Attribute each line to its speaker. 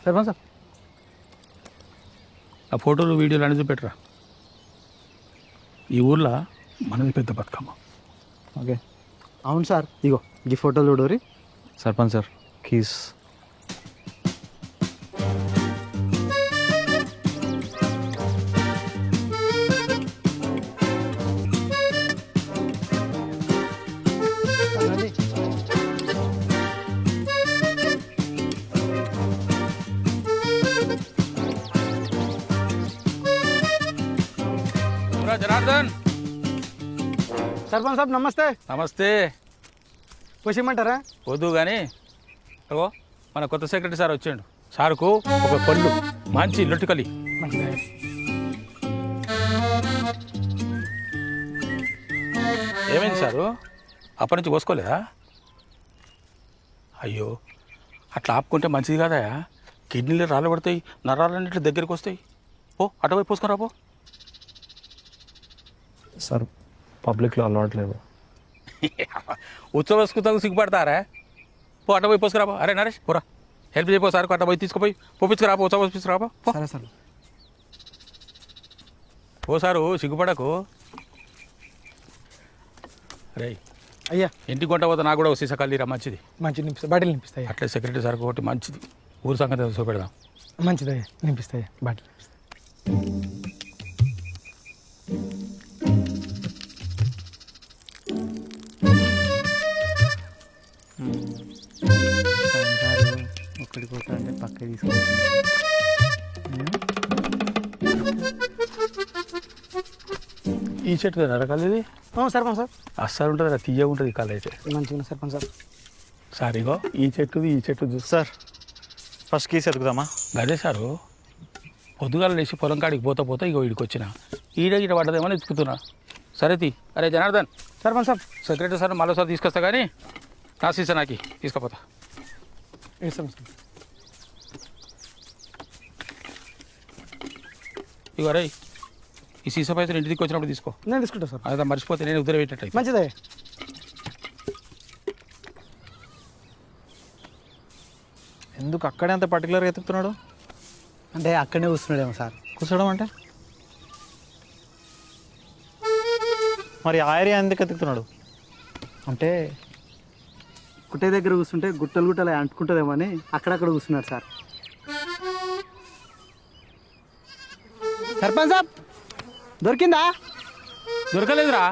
Speaker 1: Sarpanch sir
Speaker 2: ఆ ఫోటోలు వీడియోలు అనేది చూపెట్టరా. ఈ ఊర్లో మనది పెద్ద బతుకమ్మ.
Speaker 1: ఓకే అవును సార్, ఇగో ఈ ఫోటోలు చూడరి.
Speaker 3: సర్పంచ్ సార్ కీస్.
Speaker 2: జనార్దన్
Speaker 1: సర్పంచ్ సార్ నమస్తే.
Speaker 2: నమస్తే.
Speaker 1: పోసిమంటారా?
Speaker 2: వద్దు కానీ అగో మన కొత్త సెక్రటరీ సార్ వచ్చిండు. సార్కు ఒక పళ్ళు మంచి లొట్టుకలి. ఏమైంది సారు? అప్పటి నుంచి పోసుకోలేదా? అయ్యో అట్లా ఆపుకుంటే మంచిది కాదా? కిడ్నీలు రాళ్ళు పడతాయి, నరాలన్నింటి దగ్గరికి వస్తాయి. పో అటువైపు పోసుకొని రాపో.
Speaker 3: సార్ పబ్లిక్లో అలవాట్లేదు.
Speaker 2: ఉత్సవం సిగ్గుపడతారా? పో అట్ట పోయి పోసుకురాపో. అరే నరేష్ పోరా, హెల్ప్ చేయపో సార్. అట్ట పోయి తీసుకుపోయి పోపించుకురాపో, ఉత్సవం పోపించుకురాపో.
Speaker 1: సరే సార్.
Speaker 2: ఓ సారు సిగ్గుపడకు. రే
Speaker 1: అయ్యా
Speaker 2: ఇంటికి కొంట పోతే నాకు కూడా వస్తే సకాలీరా. మంచిది
Speaker 1: మంచి నింపిస్తాయి, బాటిల్ నింపిస్తాయి.
Speaker 2: అట్లే సెక్రటరీ సార్ ఒకటి మంచిది ఊరు సంగతి చూపెడదాం.
Speaker 1: మంచిదయ్యా, నింపిస్తాయి బాటిల్.
Speaker 3: ఒక్కడికి పోతా అంటే పక్క తీసుకొచ్చి
Speaker 2: ఈ చెట్టు నరకాలి ఇది.
Speaker 1: సర్పంచ్ సార్
Speaker 2: అస్సలు ఉంటుంది, తీయగా ఉంటుంది కాలు అయితే.
Speaker 1: మంచిగా సర్పంచ్ సార్.
Speaker 2: సార్ ఇగో ఈ చెట్టు చూసి
Speaker 3: సార్ ఫస్ట్ కీస్ ఎదుగుదామా?
Speaker 2: గదే సారు పొద్దుగాల లేచి పొలం కాడికి పోతా ఇగో వీడికి వచ్చిన ఈడ పడ్డదేమని ఎత్తుకుతున్నా. సరే తీ. అరే Janardhan
Speaker 1: sarpanch sir.
Speaker 2: Secretary sir మరోసారి తీసుకొస్తా కానీ నా సీసా నాకి తీసుకుపోతా. ఇగో రే ఈ సీసా పైసలు ఇంటి దిక్కు వచ్చినప్పుడు తీసుకో.
Speaker 1: నేను తీసుకుంటా సార్.
Speaker 2: అదే మర్చిపోతే నేను ఉద్దర పెట్టినట్టు.
Speaker 1: మంచిదయ్యా.
Speaker 3: ఎందుకు అక్కడే అంత పర్టికులర్గా ఎత్తుకుతున్నాడు?
Speaker 1: అంటే అక్కడనే కూర్చున్నాడేమో సార్.
Speaker 3: కూర్చోడం అంటే మరి ఆ ఏరియా ఎందుకు ఎత్తుకుతున్నాడు?
Speaker 1: అంటే గుట్ట దగ్గర కూర్చుంటే గుట్టలు అంటుకుంటుందేమో అని అక్కడక్కడ కూర్చున్నాడు సార్. సర్పంచ్ సాబ్ దొరికిందా?
Speaker 2: దొరకలేదురా.